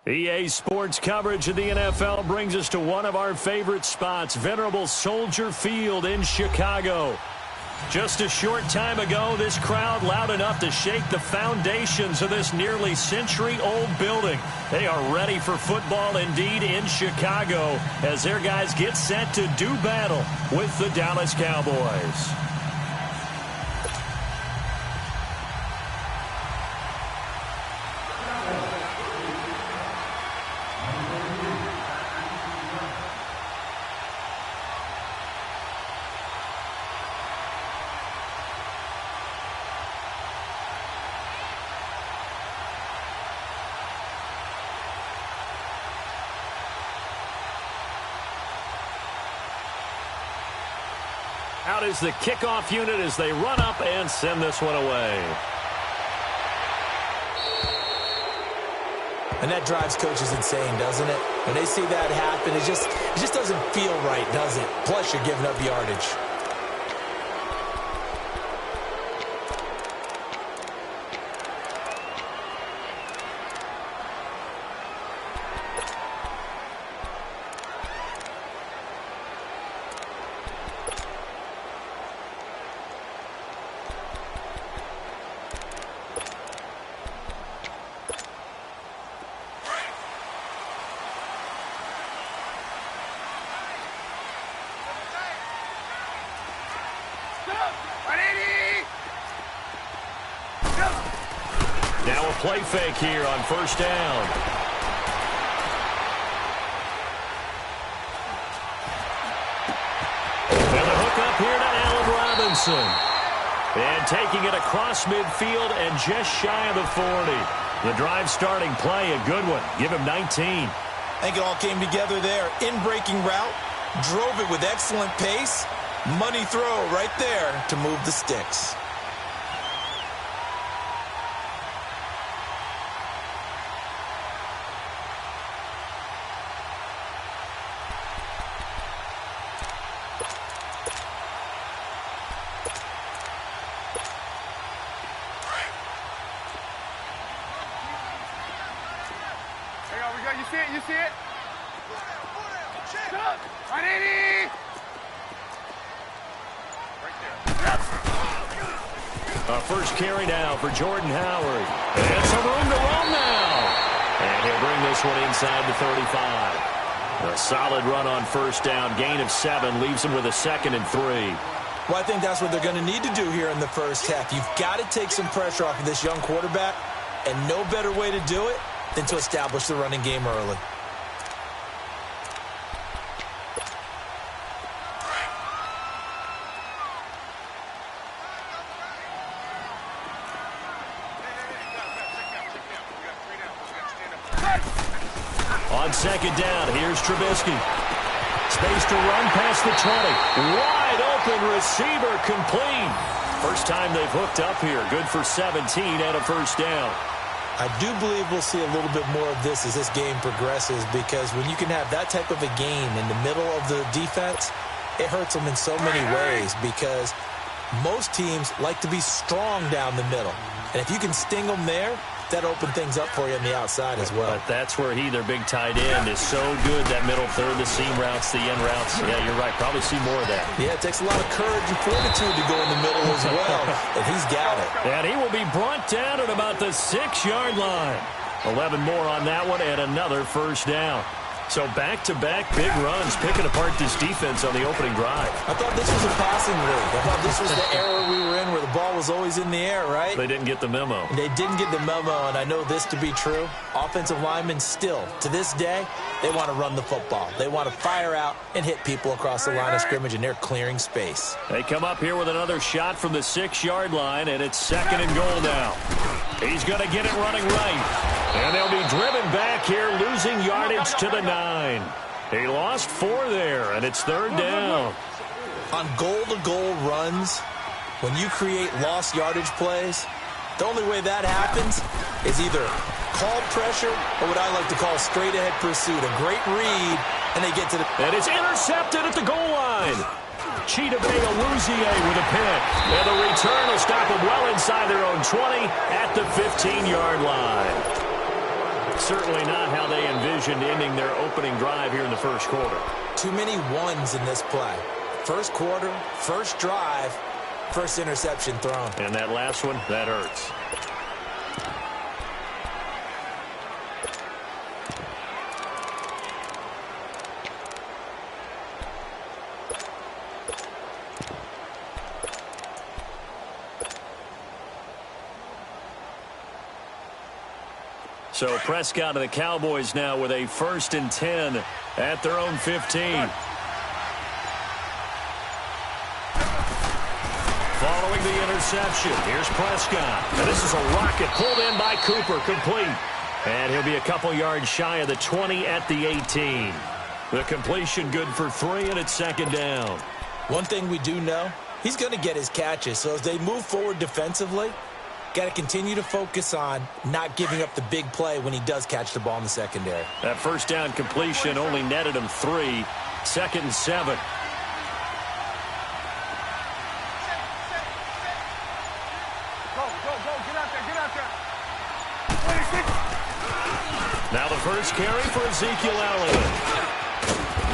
EA Sports coverage of the NFL brings us to one of our favorite spots, venerable Soldier Field in Chicago. Just a short time ago, this crowd loud enough to shake the foundations of this nearly century-old building. They are ready for football indeed in Chicago as their guys get set to do battle with the Dallas Cowboys. Out is the kickoff unit as they run up and send this one away. And that drives coaches insane, doesn't it? When they see that happen, it just doesn't feel right, does it? Plus, you're giving up yardage. Now a play fake here on first down. And the hook up here to Allen Robinson. And taking it across midfield and just shy of the 40. The drive starting play, a good one. Give him 19. I think it all came together there. In-breaking route, drove it with excellent pace. Money throw right there to move the sticks. You see it? Our first carry now for Jordan Howard. And some room to roam now. And he'll bring this one inside the 35. A solid run on first down. Gain of 7 leaves him with a 2nd and 3. Well, I think that's what they're going to need to do here in the first half. You've got to take some pressure off of this young quarterback, and no better way to do it than to establish the running game early. On second down, here's Trubisky. Space to run past the 20. Wide open receiver complete. First time they've hooked up here. Good for 17 and a first down. I do believe we'll see a little bit more of this as this game progresses, because when you can have that type of a game in the middle of the defense, it hurts them in so many ways, because most teams like to be strong down the middle. And if you can sting them there, that open things up for you on the outside as well. But that's where their big tight end, is so good. That middle third, the seam routes, the end routes. Yeah, you're right. Probably see more of that. Yeah, it takes a lot of courage and fortitude to go in the middle as well. And he's got it. And he will be brought down at about the 6-yard line. 11 more on that one and another first down. So back-to-back big runs, picking apart this defense on the opening drive. I thought this was a passing league. I thought this was the era we were in where the ball was always in the air, right? They didn't get the memo. They didn't get the memo, and I know this to be true. Offensive linemen still, to this day, they want to run the football. They want to fire out and hit people across the line of scrimmage, and they're clearing space. They come up here with another shot from the 6-yard line, and it's 2nd and goal now. He's going to get it running right. And they'll be driven back here, losing yardage to the 9. He lost 4 there, and it's 3rd down. On goal-to-goal runs, when you create lost yardage plays, the only way that happens is either call pressure or what I like to call straight-ahead pursuit. A great read, and they get to the... And it's intercepted at the goal line. Cheetah Bay Awuzie with a pick. And the return will stop them well inside their own 20 at the 15-yard line. Certainly not how they envisioned ending their opening drive here in the first quarter. Too many ones in this play. First quarter, first drive, first interception thrown. And that last one, that hurts. So Prescott and the Cowboys now with a 1st and 10 at their own 15. Following the interception, here's Prescott. And this is a rocket pulled in by Cooper, complete. And he'll be a couple yards shy of the 20 at the 18. The completion good for 3, and it's 2nd down. One thing we do know, he's going to get his catches. So as they move forward defensively, got to continue to focus on not giving up the big play when he does catch the ball in the secondary. That 1st down completion only netted him 3. 2nd and 7. Now the first carry for Ezekiel Elliott.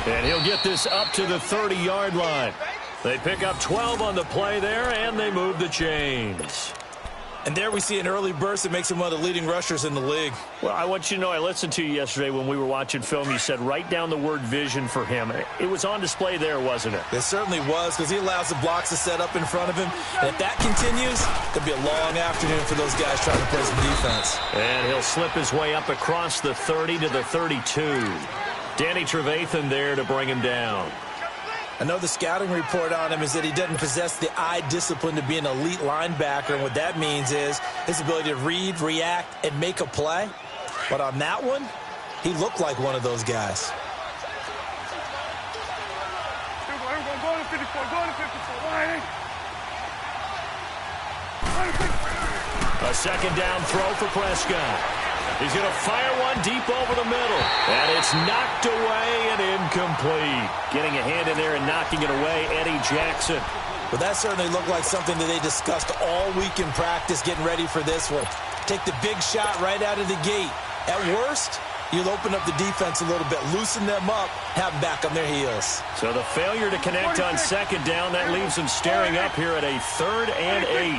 And he'll get this up to the 30-yard line. They pick up 12 on the play there, and they move the chains. And there we see an early burst that makes him one of the leading rushers in the league. Well, I want you to know, I listened to you yesterday when we were watching film. You said write down the word vision for him. It was on display there, wasn't it? It certainly was, because he allows the blocks to set up in front of him. And if that continues, it'll be a long afternoon for those guys trying to play some defense. And he'll slip his way up across the 30 to the 32. Danny Trevathan there to bring him down. I know the scouting report on him is that he doesn't possess the eye discipline to be an elite linebacker, and what that means is his ability to read, react, and make a play. But on that one, he looked like one of those guys. A 2nd down throw for Prescott. He's going to fire one deep over the middle. And it's knocked away and incomplete. Getting a hand in there and knocking it away, Eddie Jackson. Well, that certainly looked like something that they discussed all week in practice, getting ready for this one. Take the big shot right out of the gate. At worst, you'll open up the defense a little bit, loosen them up, have them back on their heels. So the failure to connect on 2nd down, that leaves them staring up here at a 3rd and 8.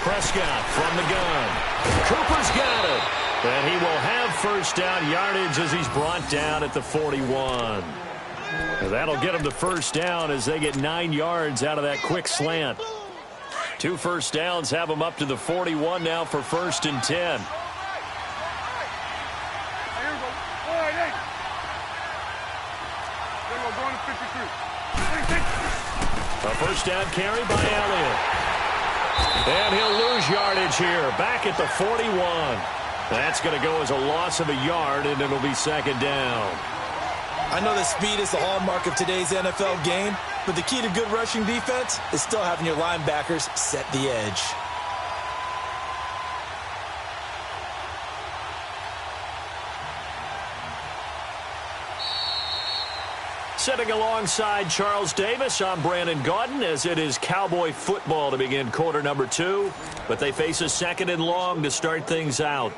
Prescott from the gun. Cooper's got it. And he will have 1st down yardage as he's brought down at the 41. And that'll get him the 1st down as they get 9 yards out of that quick slant. 2 1st downs have him up to the 41 now for 1st and 10. A 1st down carry by Elliott. And he'll lose yardage here, back at the 41. That's going to go as a loss of a yard, and it'll be 2nd down. I know that speed is the hallmark of today's NFL game, but the key to good rushing defense is still having your linebackers set the edge. Sitting alongside Charles Davis, I'm Brandon Gaudin, as it is Cowboy football to begin quarter number 2. But they face a 2nd and long to start things out.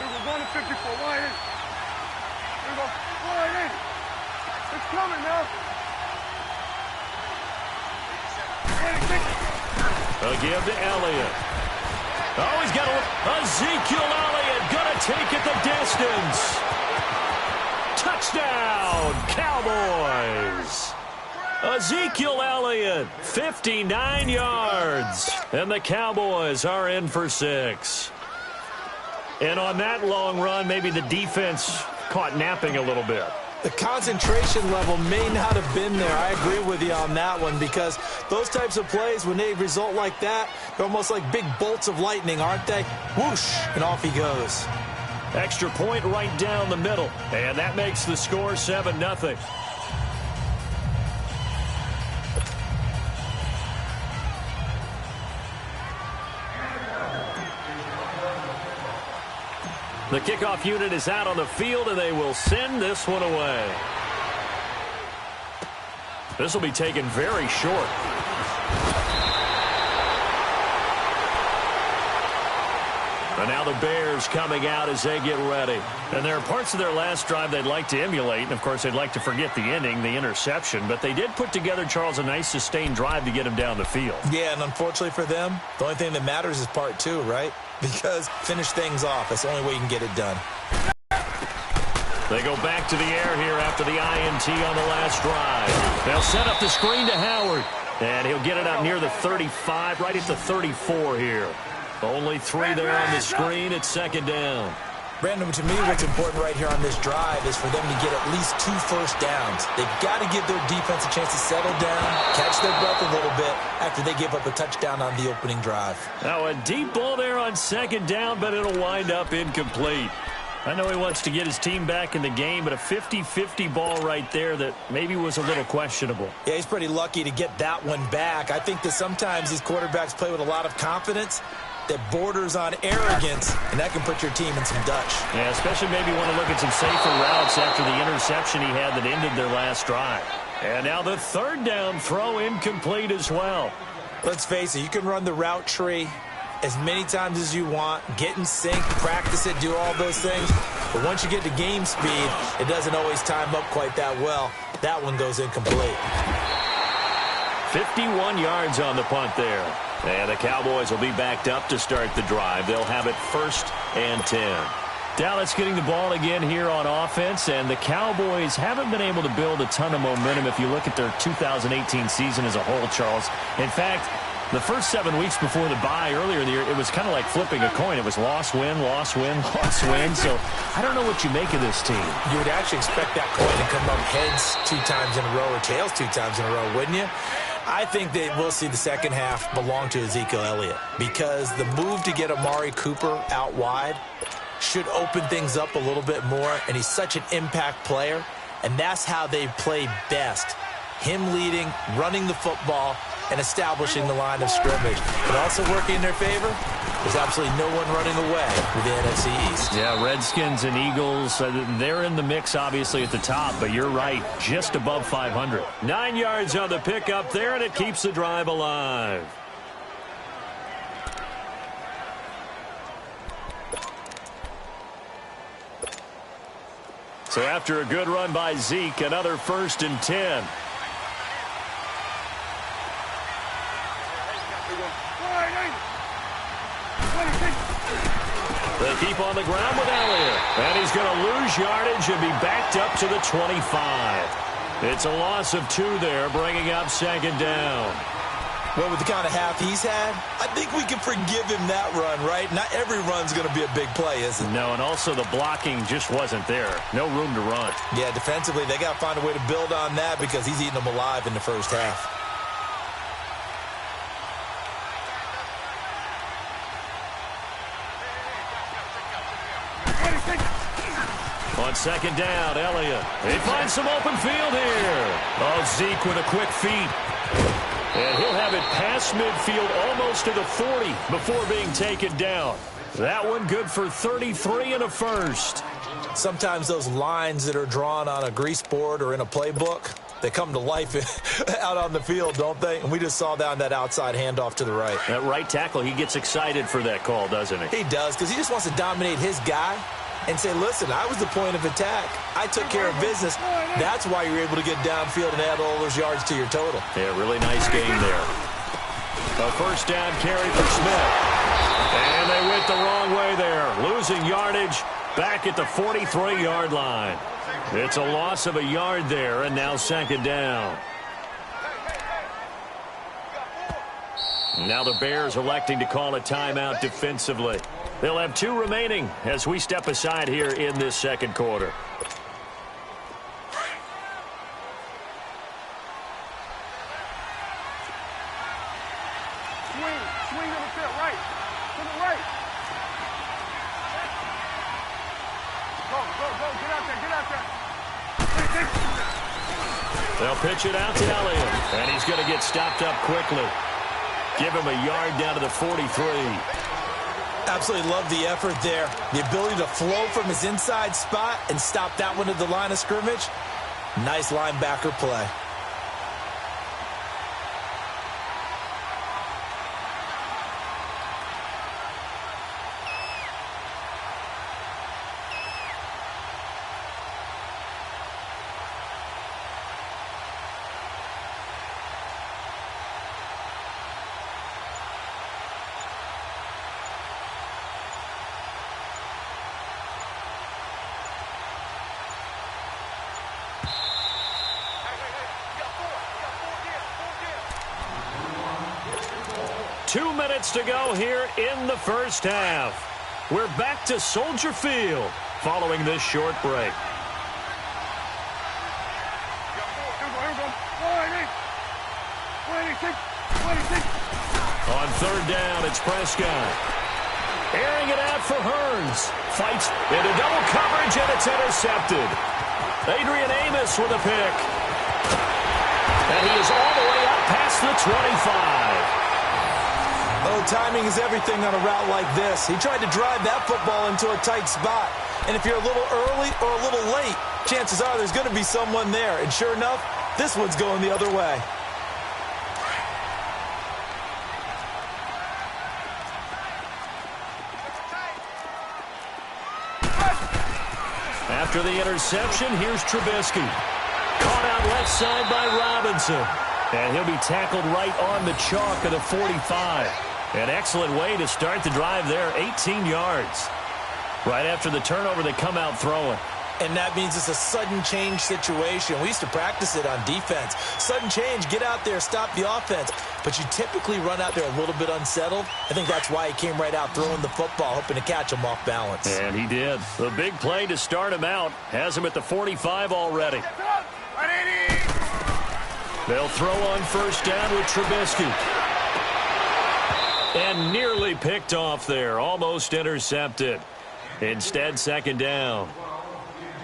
We're going to 54. Line in. Here we go. Line in. It's coming now. A give to Elliott. Oh, he's got Ezekiel Elliott going to take it the distance. Touchdown, Cowboys. Ezekiel Elliott, 59 yards. And the Cowboys are in for 6. And on that long run, maybe the defense caught napping a little bit. The concentration level may not have been there. I agree with you on that one, because those types of plays, when they result like that, they're almost like big bolts of lightning, aren't they? Whoosh, and off he goes. Extra point right down the middle, and that makes the score 7-0. The kickoff unit is out on the field, and they will send this one away. This will be taken very short. And now the Bears coming out as they get ready. And there are parts of their last drive they'd like to emulate. And, of course, they'd like to forget the ending, the interception. But they did put together, Charles, a nice sustained drive to get him down the field. Yeah, and unfortunately for them, the only thing that matters is part two, right? Because finish things off. That's the only way you can get it done. They go back to the air here after the INT on the last drive. They'll set up the screen to Howard. And he'll get it out near the 35, right at the 34 here. Only 3 there on the screen. It's second down. Brandon, to me, what's important right here on this drive is for them to get at least 2 first downs. They've got to give their defense a chance to settle down, catch their breath a little bit after they give up a touchdown on the opening drive. Now a deep ball there on second down, but it'll wind up incomplete. I know he wants to get his team back in the game, but a 50-50 ball right there that maybe was a little questionable. Yeah, he's pretty lucky to get that one back. I think that sometimes these quarterbacks play with a lot of confidence that borders on arrogance, and that can put your team in some Dutch. Yeah, especially maybe want to look at some safer routes after the interception he had that ended their last drive. And now the third down throw incomplete as well. Let's face it, you can run the route tree as many times as you want, get in sync, practice it, do all those things. But once you get to game speed, it doesn't always time up quite that well. That one goes incomplete. 51 yards on the punt there. And the Cowboys will be backed up to start the drive. They'll have it 1st and 10. Dallas getting the ball again here on offense, and the Cowboys haven't been able to build a ton of momentum if you look at their 2018 season as a whole, Charles. In fact, the first 7 weeks before the bye earlier in the year, it was kind of like flipping a coin. It was loss, win, loss, win, loss, win. So I don't know what you make of this team. You would actually expect that coin to come up heads 2 times in a row or tails 2 times in a row, wouldn't you? I think that we'll see the second half belong to Ezekiel Elliott because the move to get Amari Cooper out wide should open things up a little bit more, and he's such an impact player, and that's how they play best. Him leading, running the football, and establishing the line of scrimmage. But also working in their favor, there's absolutely no one running away with the NFC East. Yeah, Redskins and Eagles, they're in the mix, obviously, at the top, but you're right, just above 500. 9 yards on the pickup there, and it keeps the drive alive. So after a good run by Zeke, another 1st and 10. They keep on the ground with Elliott. And he's going to lose yardage and be backed up to the 25. It's a loss of 2 there, bringing up second down. Well, with the kind of half he's had, I think we can forgive him that run, right? Not every run's going to be a big play, is it? No, and also the blocking just wasn't there. No room to run. Yeah, defensively, they got to find a way to build on that because he's eating them alive in the first half. On second down, Elliott. He finds some open field here. Oh, Zeke with a quick feed. And he'll have it past midfield almost to the 40 before being taken down. That one good for 33 and a first. Sometimes those lines that are drawn on a grease board or in a playbook, they come to life out on the field, don't they? And we just saw down that outside handoff to the right. That right tackle, he gets excited for that call, doesn't he? He does, because he just wants to dominate his guy and say, listen, I was the point of attack. I took care of business. That's why you're able to get downfield and add all those yards to your total. Yeah, really nice game there. A 1st down carry for Smith. And they went the wrong way there. Losing yardage back at the 43-yard line. It's a loss of a yard there, and now second down. Now the Bears electing to call a timeout defensively. They'll have 2 remaining as we step aside here in this second quarter. Swing on the field, right. To the right. Go, get out there. They'll pitch it out to Elliott, and he's going to get stopped up quickly. Give him a yard down to the 43. Absolutely love the effort there. The ability to flow from his inside spot and stop that one at the line of scrimmage. Nice linebacker play. Two minutes to go here in the first half. We're back to Soldier Field following this short break. On third down, it's Prescott. Airing it out for Hearns. Fights into double coverage, and it's intercepted. Adrian Amos with a pick. And he is all the way up past the 25. Oh, timing is everything on a route like this. He tried to drive that football into a tight spot. And if you're a little early or a little late, chances are there's going to be someone there. And sure enough, this one's going the other way. After the interception, here's Trubisky. Caught out left side by Robinson. And he'll be tackled right on the chalk of the 45. An excellent way to start the drive there, 18 yards. Right after the turnover, they come out throwing. And that means it's a sudden change situation. We used to practice it on defense. Sudden change, get out there, stop the offense. But you typically run out there a little bit unsettled. I think that's why he came right out throwing the football, hoping to catch him off balance. And he did. The big play to start him out has him at the 45 already. They'll throw on first down with Trubisky. And nearly picked off there. Almost intercepted. Instead, second down.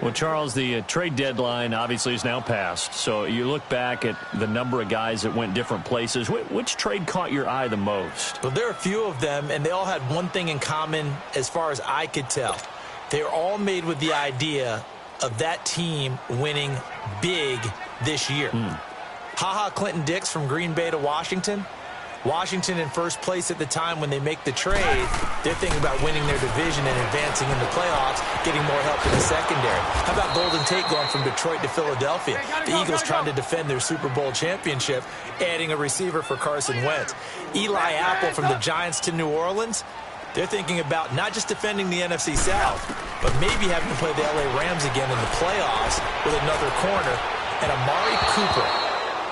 Well, Charles, the trade deadline obviously is now passed. So you look back at the number of guys that went different places. Which trade caught your eye the most? Well, there are a few of them, and they all had one thing in common as far as I could tell. They were all made with the idea of that team winning big this year. Ha-Ha Clinton-Dix from Green Bay to Washington. Washington in first place at the time when they make the trade. They're thinking about winning their division and advancing in the playoffs, getting more help in the secondary. How about Golden Tate going from Detroit to Philadelphia? The Eagles trying to defend their Super Bowl championship, adding a receiver for Carson Wentz. Eli Apple from the Giants to New Orleans. They're thinking about not just defending the NFC South, but maybe having to play the LA Rams again in the playoffs with another corner. And Amari Cooper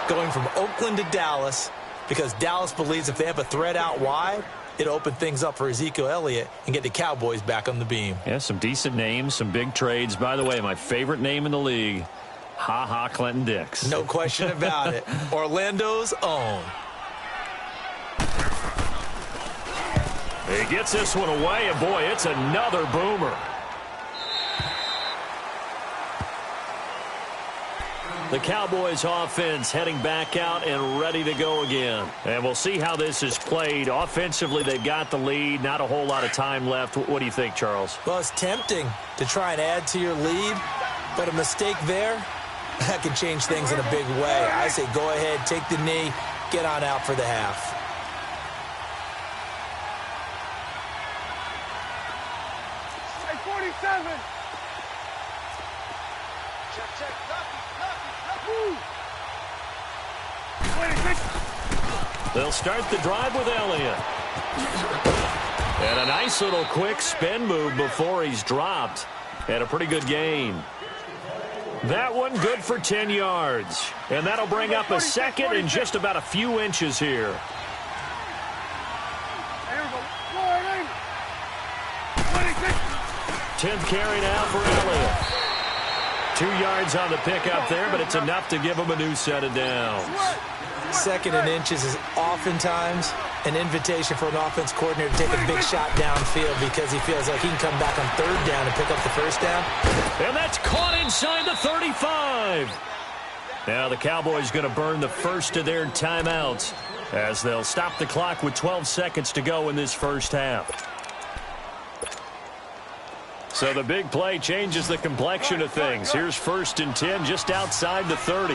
going from Oakland to Dallas, because Dallas believes if they have a threat out wide, it'll open things up for Ezekiel Elliott and get the Cowboys back on the beam. Yeah, some decent names, some big trades. By the way, my favorite name in the league, Ha-Ha Clinton-Dix. No question about it. Orlando's own. He gets this one away, and boy, it's another boomer. The Cowboys offense heading back out and ready to go again. And we'll see how this is played. Offensively, they've got the lead. Not a whole lot of time left. What do you think, Charles? Well, it's tempting to try and add to your lead, but a mistake there, that can change things in a big way. I say go ahead, take the knee, get on out for the half. Hey, 47. Check. They'll start the drive with Elliott. And a nice little quick spin move before he's dropped. And a pretty good gain. That one good for 10 yards. And that'll bring up a second in just about a few inches here. 10th carry now for Elliott. 2 yards on the pickup there, but it's enough to give him a new set of downs. Second and inches is oftentimes an invitation for an offense coordinator to take a big shot downfield because he feels like he can come back on third down and pick up the first down. And that's caught inside the 35. Now the Cowboys going to burn the first of their timeouts as they'll stop the clock with 12 seconds to go in this first half. So the big play changes the complexion of things. Here's 1st and 10 just outside the 30.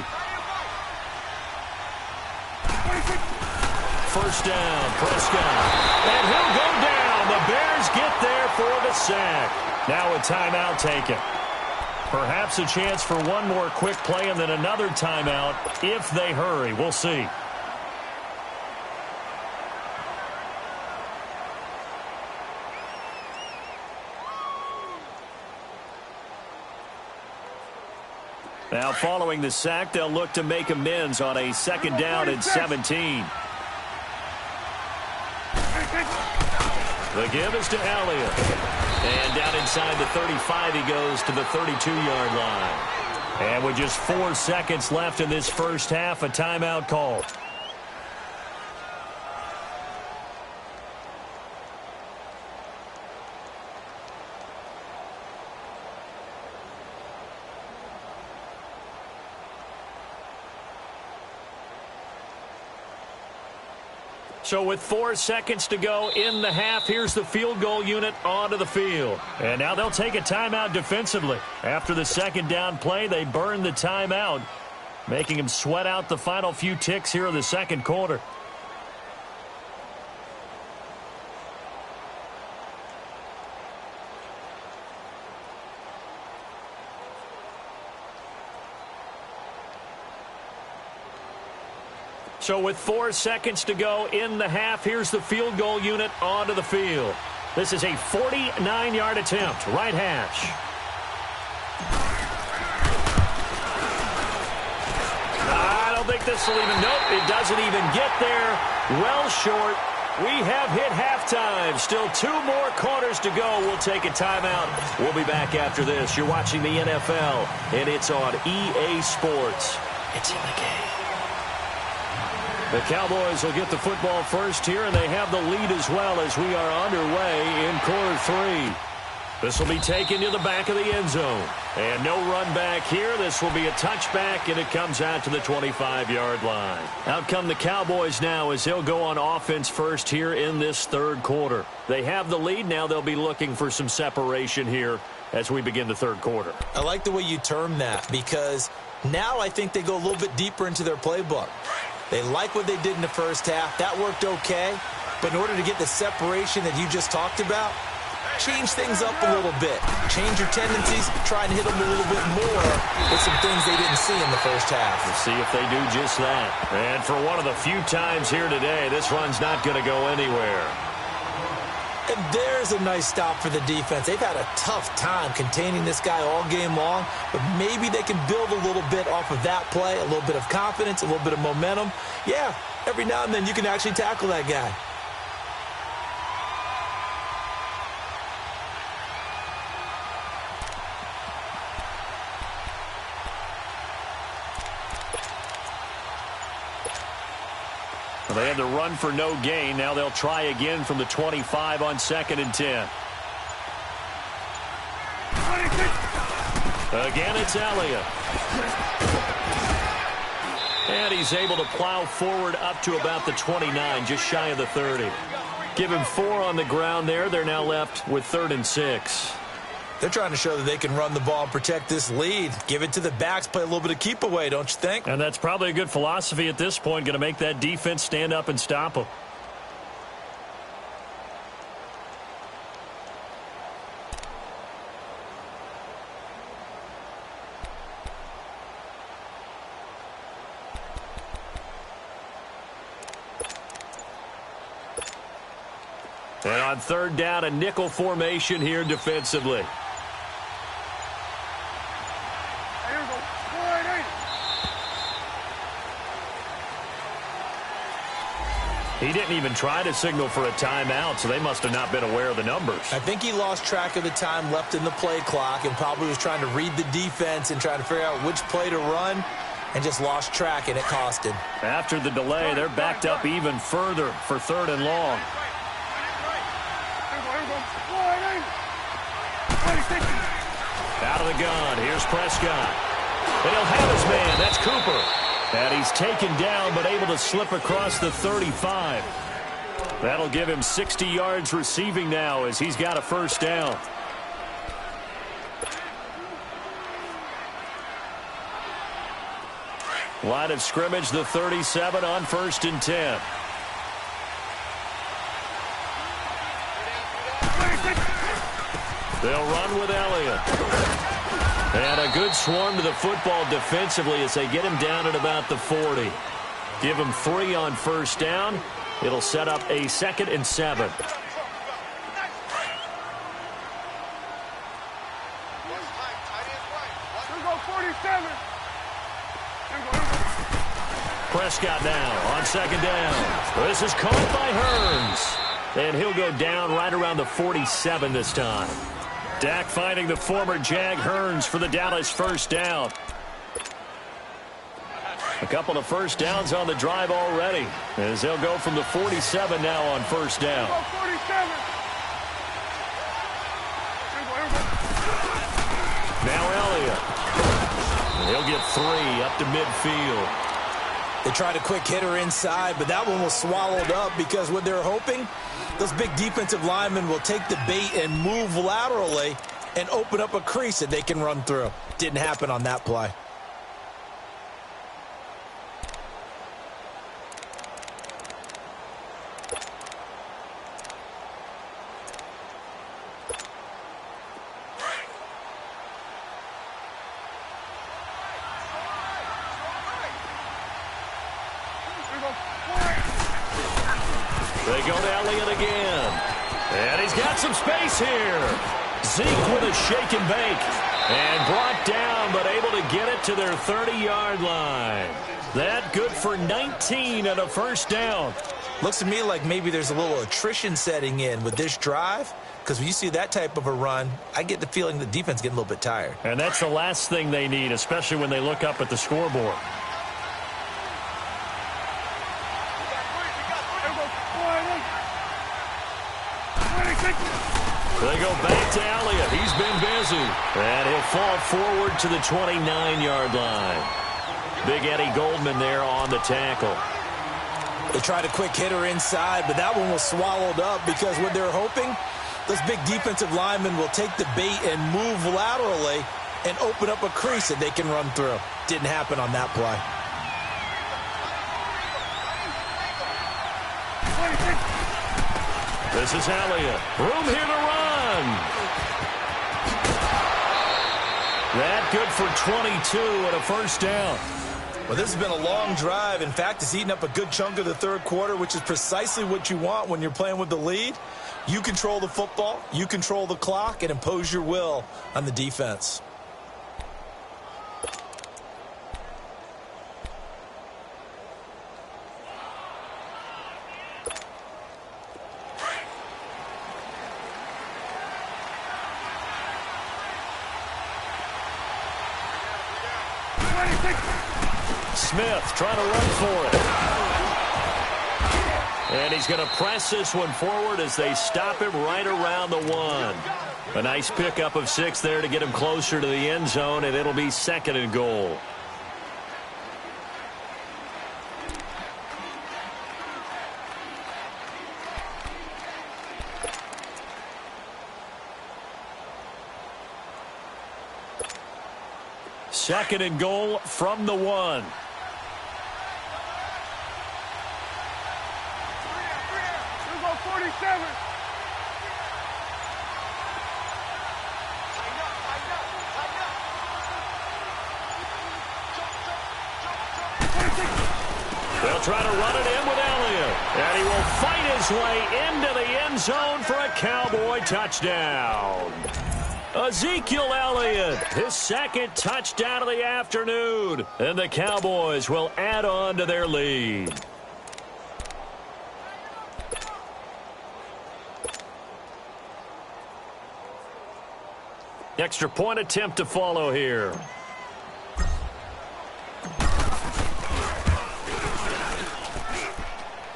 First down, Prescott. And he'll go down. The Bears get there for the sack. Now a timeout taken. Perhaps a chance for one more quick play and then another timeout if they hurry. We'll see. Now following the sack, they'll look to make amends on a 2nd down and 17. The give is to Elliott. And down inside the 35, he goes to the 32-yard line. And with just 4 seconds left in this first half, a timeout called. So with 4 seconds to go in the half, here's the field goal unit onto the field. And now they'll take a timeout defensively. After the 2nd down play, they burn the timeout, making them sweat out the final few ticks here in the 2nd quarter. So with 4 seconds to go in the half, here's the field goal unit onto the field. This is a 49-yard attempt, right hash. I don't think this will even, nope, it doesn't even get there. Well short. We have hit halftime. Still 2 more quarters to go. We'll take a timeout. We'll be back after this. You're watching the NFL, and it's on EA Sports. It's in the game. The Cowboys will get the football first here, and they have the lead as well as we are underway in quarter 3. This will be taken to the back of the end zone. And no run back here. This will be a touchback, and it comes out to the 25-yard line. Out come the Cowboys now as they'll go on offense first here in this 3rd quarter. They have the lead. Now they'll be looking for some separation here as we begin the 3rd quarter. I like the way you term that because now I think they go a little bit deeper into their playbook. They like what they did in the first half. That worked okay. But in order to get the separation that you just talked about, change things up a little bit. Change your tendencies. Try and hit them a little bit more with some things they didn't see in the first half. We'll see if they do just that. And for one of the few times here today, this run's not going to go anywhere. And there's a nice stop for the defense. They've had a tough time containing this guy all game long, but maybe they can build a little bit off of that play, a little bit of confidence, a little bit of momentum. Yeah, every now and then you can actually tackle that guy. They had to run for no gain. Now they'll try again from the 25 on 2nd and 10. Again, it's Elliott. And he's able to plow forward up to about the 29, just shy of the 30. Give him 4 on the ground there. They're now left with 3rd and 6. They're trying to show that they can run the ball and protect this lead. Give it to the backs, play a little bit of keep away, don't you think? And that's probably a good philosophy at this point, going to make that defense stand up and stop them. And on 3rd down, a nickel formation here defensively. He didn't even try to signal for a timeout, so they must have not been aware of the numbers. I think he lost track of the time left in the play clock and probably was trying to read the defense and trying to figure out which play to run and just lost track, and it cost him. After the delay, they're backed up even further for 3rd and long. Out of the gun, here's Prescott. And he'll have his man, that's Cooper. And he's taken down, but able to slip across the 35. That'll give him 60 yards receiving now as he's got a 1st down. Line of scrimmage, the 37 on 1st and 10. They'll run with Elliott. And a good swarm to the football defensively as they get him down at about the 40. Give him 3 on 1st down. It'll set up a 2nd and 7. Prescott now on 2nd down. This is caught by Hearns. And he'll go down right around the 47 this time. Dak finding the former Jag Hearns for the Dallas 1st down. A couple of 1st downs on the drive already as they'll go from the 47 now on 1st down. Now Elliott. He'll get 3 up to midfield. They tried a quick hitter inside, but that one was swallowed up because what they're hoping, those big defensive linemen will take the bait and move laterally and open up a crease that they can run through. Didn't happen on that play. They go to Elliott again. And he's got some space here. Zeke with a shake and bake. And brought down, but able to get it to their 30-yard line. That good for 19 and a 1st down. Looks to me like maybe there's a little attrition setting in with this drive. Because when you see that type of a run, I get the feeling the defense getting a little bit tired. And that's the last thing they need, especially when they look up at the scoreboard. They go back to Elliott. He's been busy. And he'll fall forward to the 29-yard line. Big Eddie Goldman there on the tackle. They tried a quick hitter inside, but that one was swallowed up because what they're hoping, those big defensive linemen will take the bait and move laterally and open up a crease that they can run through. Didn't happen on that play. This is Elliott. Room here to run. That good for 22 and a 1st down. Well, this has been a long drive. In fact, it's eaten up a good chunk of the 3rd quarter, which is precisely what you want when you're playing with the lead. You control the football, you control the clock, and impose your will on the defense. Smith trying to run for it. And he's going to press this one forward as they stop him right around the 1. A nice pickup of 6 there to get him closer to the end zone, and it'll be 2nd and goal. Second and goal from the 1. They'll try to run it in with Elliott. And he will fight his way into the end zone for a Cowboy touchdown. Ezekiel Elliott, his 2nd touchdown of the afternoon. And the Cowboys will add on to their lead. Extra point attempt to follow here.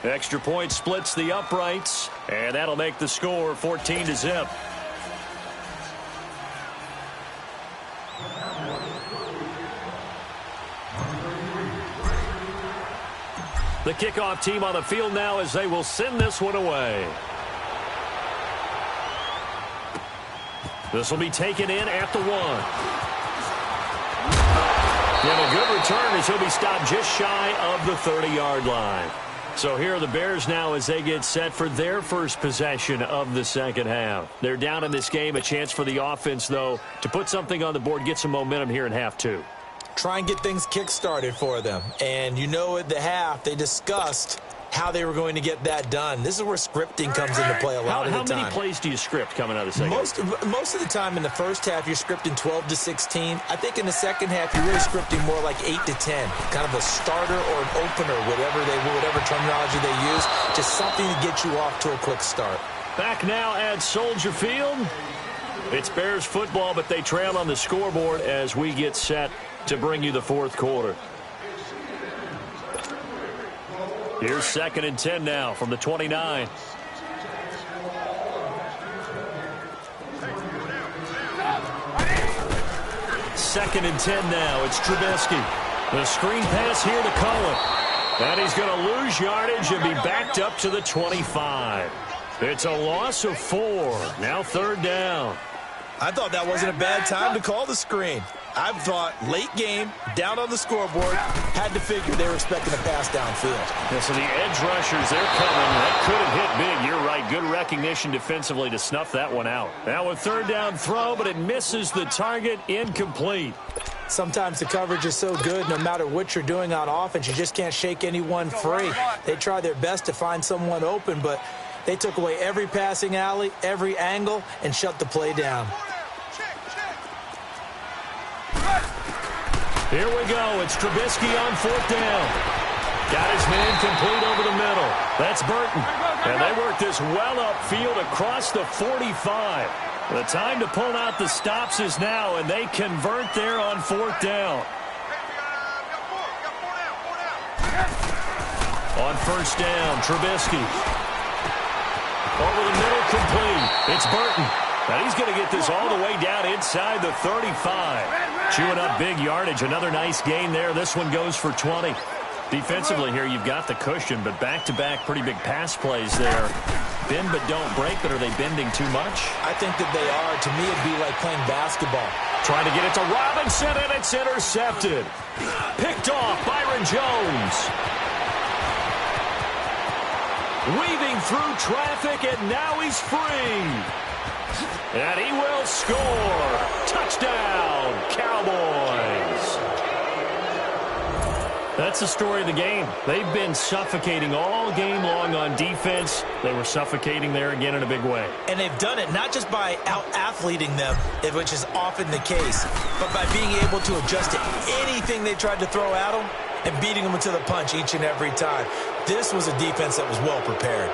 Extra point splits the uprights, and that'll make the score 14-0. The kickoff team on the field now as they will send this one away. This will be taken in at the 1. And a good return as he'll be stopped just shy of the 30-yard line. So here are the Bears now as they get set for their first possession of the second half. They're down in this game. A chance for the offense, though, to put something on the board, get some momentum here in half two. Try and get things kick-started for them. And you know at the half, they discussed how they were going to get that done. This is where scripting comes into play a lot of the time. How many plays do you script coming out of the second half? Most of the time in the first half, you're scripting 12 to 16. I think in the second half, you're really scripting more like 8 to 10. Kind of a starter or an opener, whatever terminology they use. Just something to get you off to a quick start. Back now at Soldier Field. It's Bears football, but they trail on the scoreboard as we get set to bring you the fourth quarter. Here's 2nd and 10 now from the 29. Second and 10 now. It's Trubisky. The screen pass here to Cohen. And he's going to lose yardage and be backed up to the 25. It's a loss of 4. Now 3rd down. I thought that wasn't a bad time to call the screen. I thought late game, down on the scoreboard, had to figure they were expecting a pass downfield. Yeah, so the edge rushers, they're coming. That could have hit big. You're right. Good recognition defensively to snuff that one out. Now a 3rd down throw, but it misses the target. Incomplete. Sometimes the coverage is so good, no matter what you're doing on offense, you just can't shake anyone free. They try their best to find someone open, but they took away every passing alley, every angle, and shut the play down. Here we go. It's Trubisky on 4th down. Got his man complete over the middle. That's Burton. And they work this well upfield across the 45. The time to pull out the stops is now, and they convert there on 4th down. On 1st down, Trubisky. Over the middle, complete. It's Burton. Now he's going to get this all the way down inside the 35. Chewing up big yardage. Another nice gain there. This one goes for 20. Defensively here, you've got the cushion, but back-to-back pretty big pass plays there. Bend but don't break, but are they bending too much? I think that they are. To me, it'd be like playing basketball. Trying to get it to Robinson, and it's intercepted. Picked off Byron Jones. Weaving through traffic, and now he's free. And he will score. Touchdown, Cowboys. That's the story of the game. They've been suffocating all game long on defense. They were suffocating there again in a big way. And they've done it not just by out-athleting them, which is often the case, but by being able to adjust to anything they tried to throw at them and beating them to the punch each and every time. This was a defense that was well prepared.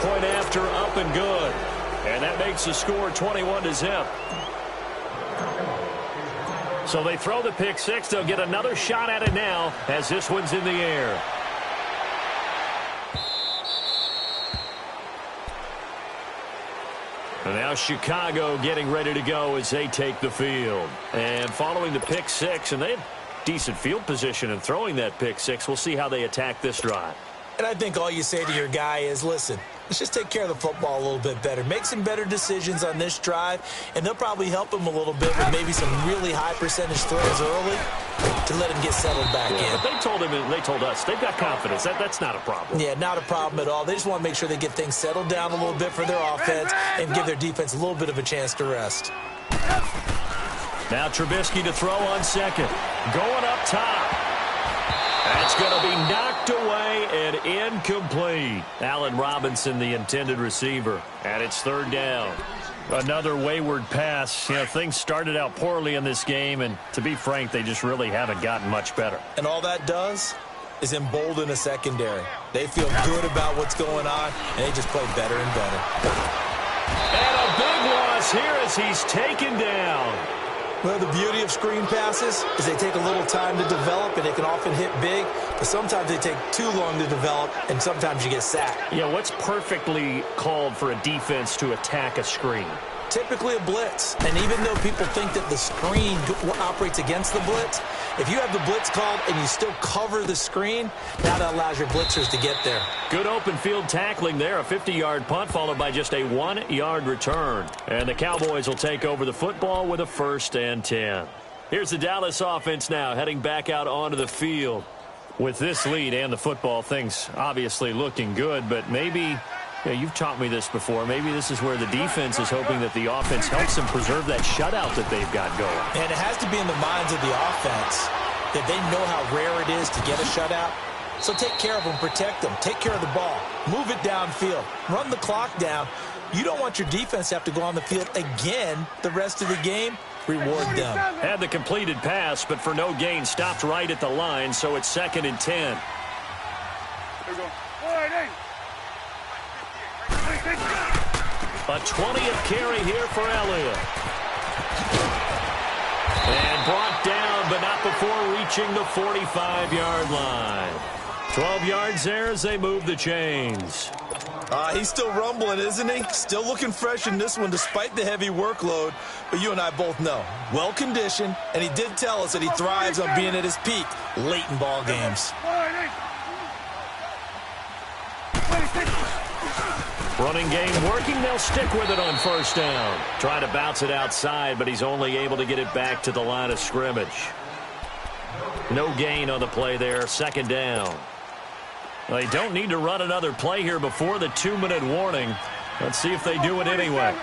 Point after, up and good. And that makes the score 21-0. So they throw the pick six. They'll get another shot at it now as this one's in the air. And now Chicago getting ready to go as they take the field. And following the pick six, and they have decent field position in throwing that pick six. We'll see how they attack this drive. And I think all you say to your guy is, listen, let's just take care of the football a little bit better. Make some better decisions on this drive, and they'll probably help him a little bit with maybe some really high percentage throws early to let him get settled back in. But they told him, and they told us, they've got confidence. That's not a problem. Yeah, not a problem at all. They just want to make sure they get things settled down a little bit for their offense and give their defense a little bit of a chance to rest. Now Trubisky to throw on second. Going up top. That's going to be knocked away and incomplete. Allen Robinson, the intended receiver. And it's third down. Another wayward pass. You know, things started out poorly in this game, and to be frank, they just really haven't gotten much better. And all that does is embolden a secondary. They feel good about what's going on, and they just play better and better. And a big loss here as he's taken down. Well, the beauty of screen passes is they take a little time to develop, and they can often hit big, but sometimes they take too long to develop, and sometimes you get sacked. Yeah, what's perfectly called for a defense to attack a screen? Typically a blitz, and even though people think that the screen operates against the blitz, if you have the blitz called and you still cover the screen, that allows your blitzers to get there. Good open field tackling there, a 50-yard punt followed by just a 1-yard return. And the Cowboys will take over the football with a 1st and 10. Here's the Dallas offense now heading back out onto the field. With this lead and the football, things obviously looking good, but maybe, you've taught me this before, maybe this is where the defense is hoping that the offense helps them preserve that shutout that they've got going. And it has to be in the minds of the offense that they know how rare it is to get a shutout. So take care of them, protect them, take care of the ball, move it downfield, run the clock down. You don't want your defense to have to go on the field again the rest of the game. Reward them. Had the completed pass, but for no gain, stopped right at the line, so it's 2nd and 10. There we go. All right, A 20th carry here for Elliott. And brought down, but not before reaching the 45-yard line. 12 yards there as they move the chains. He's still rumbling, isn't he? Still looking fresh in this one despite the heavy workload. But you and I both know, well-conditioned, and he did tell us that he thrives on being at his peak late in ball games. Running game working. They'll stick with it on 1st down. Trying to bounce it outside, but he's only able to get it back to the line of scrimmage. No gain on the play there. 2nd down. They don't need to run another play here before the 2-minute warning. Let's see if they do it anyway.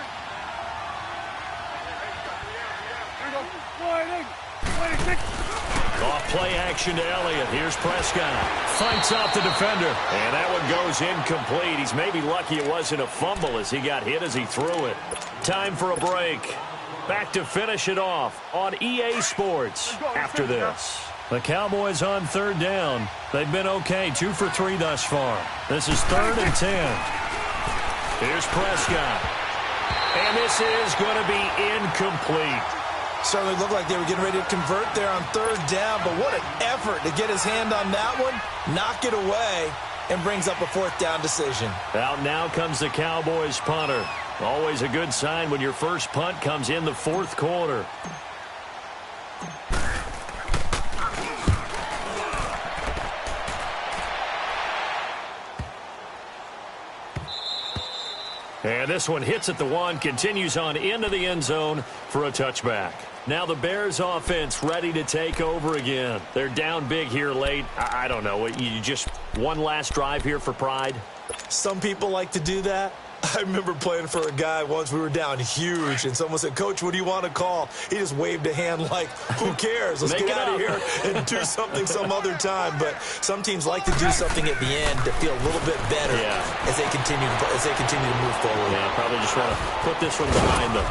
Off play action to Elliott. Here's Prescott. Fights off the defender. And that one goes incomplete. He's maybe lucky it wasn't a fumble as he got hit as he threw it. Time for a break. Back to finish it off on EA Sports after this. The Cowboys on 3rd down. They've been okay, 2 for 3 thus far. This is 3rd and 10. Here's Prescott. And this is going to be incomplete. Certainly looked like they were getting ready to convert there on 3rd down, but what an effort to get his hand on that one, knock it away, and brings up a 4th down decision. Out now comes the Cowboys punter. Always a good sign when your first punt comes in the 4th quarter. And this one hits at the 1, continues on into the end zone for a touchback. Now the Bears offense ready to take over again. They're down big here late. I don't know. You just one last drive here for pride? Some people like to do that. I remember playing for a guy once. We were down huge, and someone said, "Coach, what do you want to call?" He just waved a hand like, who cares? Let's get out of here and do something some other time. But some teams like to do something at the end to feel a little bit better as they continue to move forward. Yeah, probably just want to put this one behind them.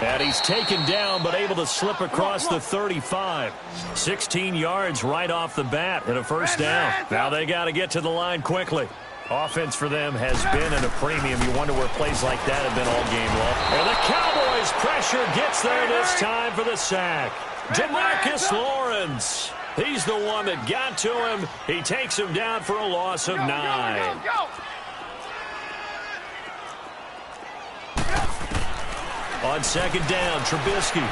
And he's taken down, but able to slip across the 35. 16 yards right off the bat and a 1st down. Now they got to get to the line quickly. Offense for them has been at a premium. You wonder where plays like that have been all game long. And the Cowboys pressure gets there this time for the sack. Demarcus Lawrence. He's the one that got to him. He takes him down for a loss of 9. On 2nd down, Trubisky.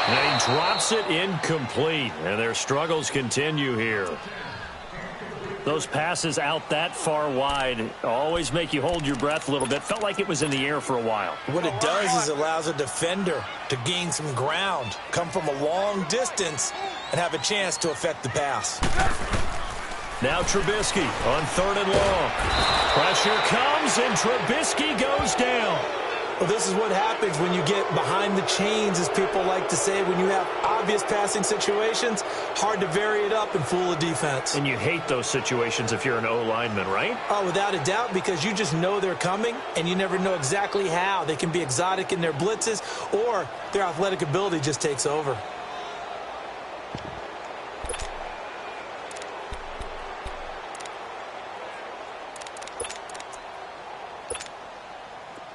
And he drops it incomplete. And their struggles continue here. Those passes out that far wide always make you hold your breath a little bit. Felt like it was in the air for a while. What it does is it allows a defender to gain some ground, come from a long distance, and have a chance to affect the pass. Now Trubisky on 3rd and long. Pressure comes, and Trubisky goes down. Well, this is what happens when you get behind the chains, as people like to say. When you have obvious passing situations, hard to vary it up and fool a defense. And you hate those situations if you're an O-lineman, right? Oh, without a doubt, because you just know they're coming, and you never know exactly how. They can be exotic in their blitzes, or their athletic ability just takes over.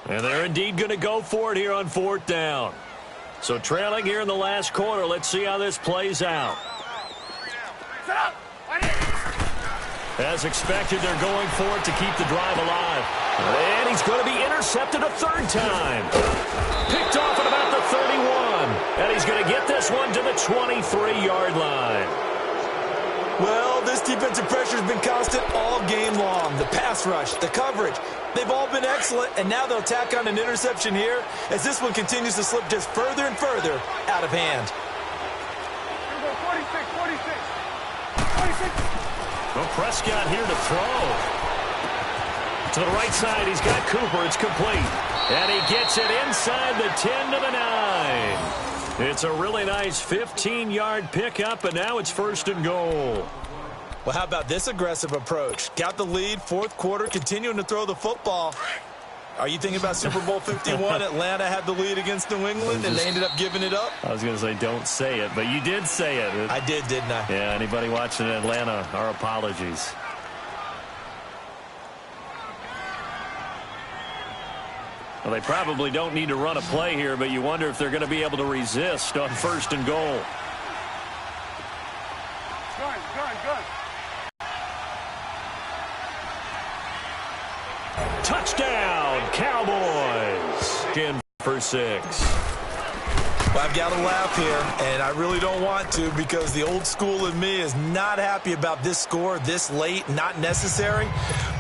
And they're indeed going to go for it here on 4th down. So trailing here in the last quarter. Let's see how this plays out. As expected, they're going for it to keep the drive alive. And he's going to be intercepted a 3rd time. Picked off at about the 31. And he's going to get this one to the 23-yard line. Well, this defensive pressure has been constant all game long. The pass rush, the coverage, they've all been excellent, and now they'll tack on an interception here as this one continues to slip just further and further out of hand. Here we go, 46. Well, Prescott here to throw. To the right side, he's got Cooper. It's complete. And he gets it inside the 10 to the 9. It's a really nice 15-yard pickup, and now it's 1st and goal. Well, how about this aggressive approach? Got the lead, 4th quarter, continuing to throw the football. Are you thinking about Super Bowl 51? Atlanta had the lead against New England, and they ended up giving it up? I was going to say don't say it, but you did say it. I did, didn't I? Yeah, anybody watching Atlanta, our apologies. Well, they probably don't need to run a play here, but you wonder if they're going to be able to resist on 1st and goal. Gun. Touchdown, Cowboys. In for 6. Well, I've got to laugh here, and I really don't want to because the old school in me is not happy about this score this late, not necessary.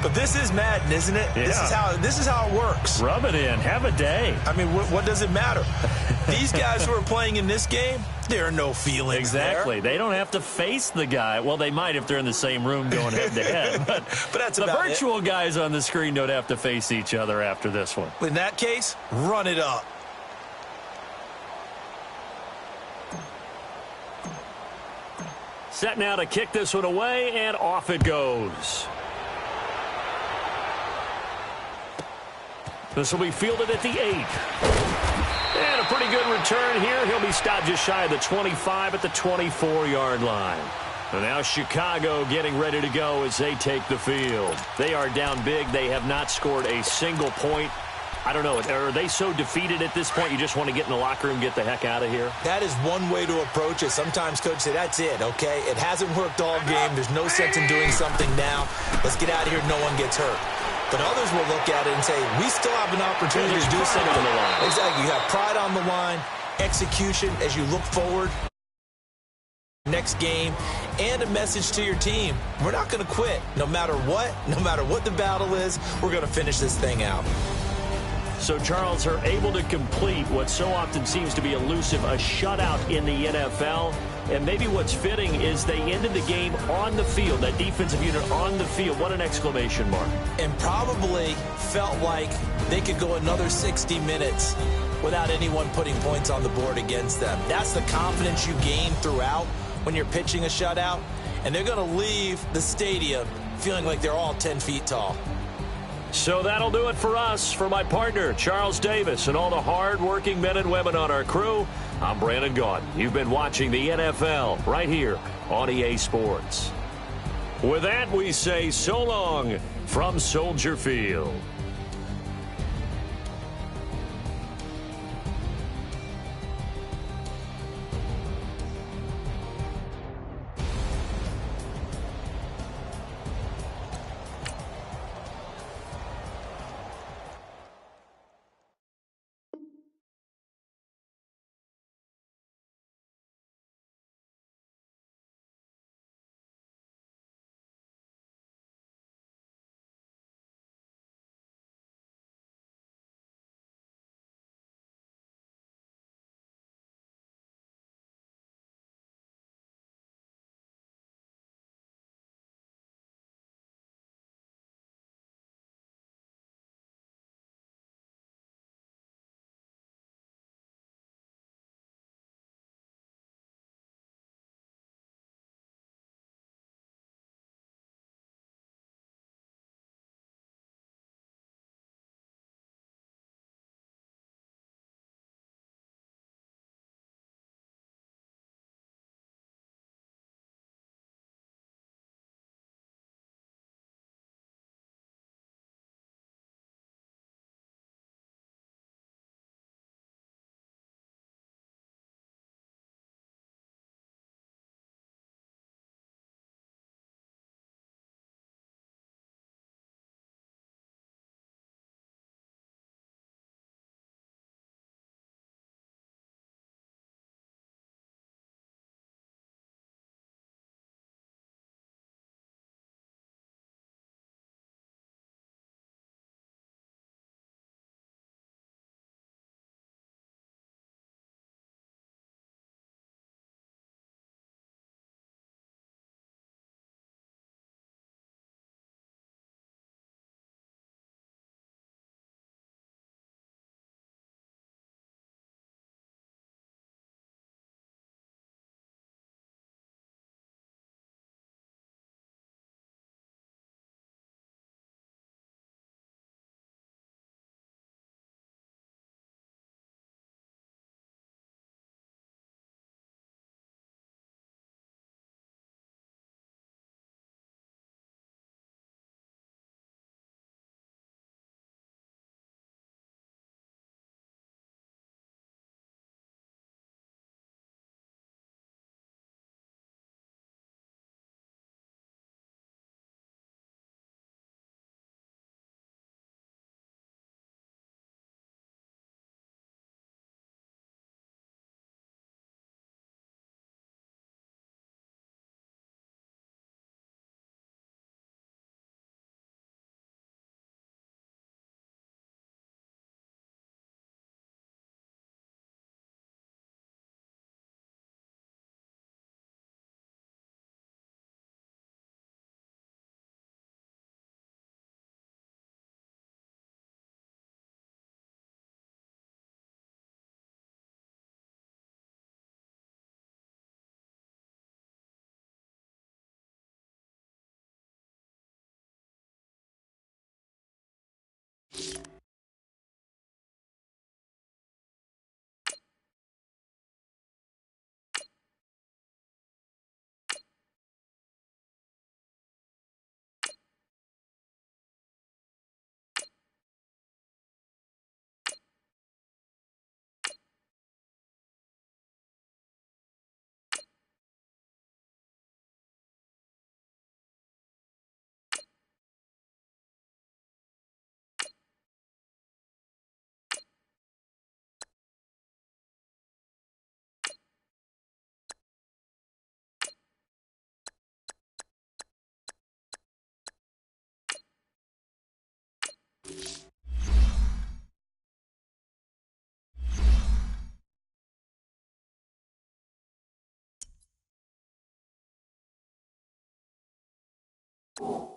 But this is Madden, isn't it? Yeah. This is how it works. Rub it in. Have a day. I mean, what does it matter? These guys who are playing in this game, there are no feelings Exactly. there. They don't have to face the guy. Well, they might if they're in the same room going head-to-head. But that's the about virtual guys on the screen don't have to face each other after this one. In that case, run it up. Set now to kick this one away, and off it goes. This will be fielded at the 8. And a pretty good return here. He'll be stopped just shy of the 25 at the 24-yard line. And now Chicago getting ready to go as they take the field. They are down big. They have not scored a single point. I don't know. Are they so defeated at this point you just want to get in the locker room and get the heck out of here? That is one way to approach it. Sometimes coaches say, that's it, okay? It hasn't worked all game. There's no sense in doing something now. Let's get out of here. No one gets hurt. But others will look at it and say, we still have an opportunity to do something. On the line. Exactly. You have pride on the line, execution as you look forward. Next game, and a message to your team. We're not going to quit. No matter what the battle is, we're going to finish this thing out. So, Charles, are able to complete what so often seems to be elusive, a shutout in the NFL. And maybe what's fitting is they ended the game on the field, that defensive unit on the field. What an exclamation mark. And probably felt like they could go another 60 minutes without anyone putting points on the board against them. That's the confidence you gain throughout when you're pitching a shutout. And they're going to leave the stadium feeling like they're all 10 feet tall. So that'll do it for us. For my partner, Charles Davis, and all the hard-working men and women on our crew, I'm Brandon Gaudin. You've been watching the NFL right here on EA Sports. With that, we say so long from Soldier Field. it.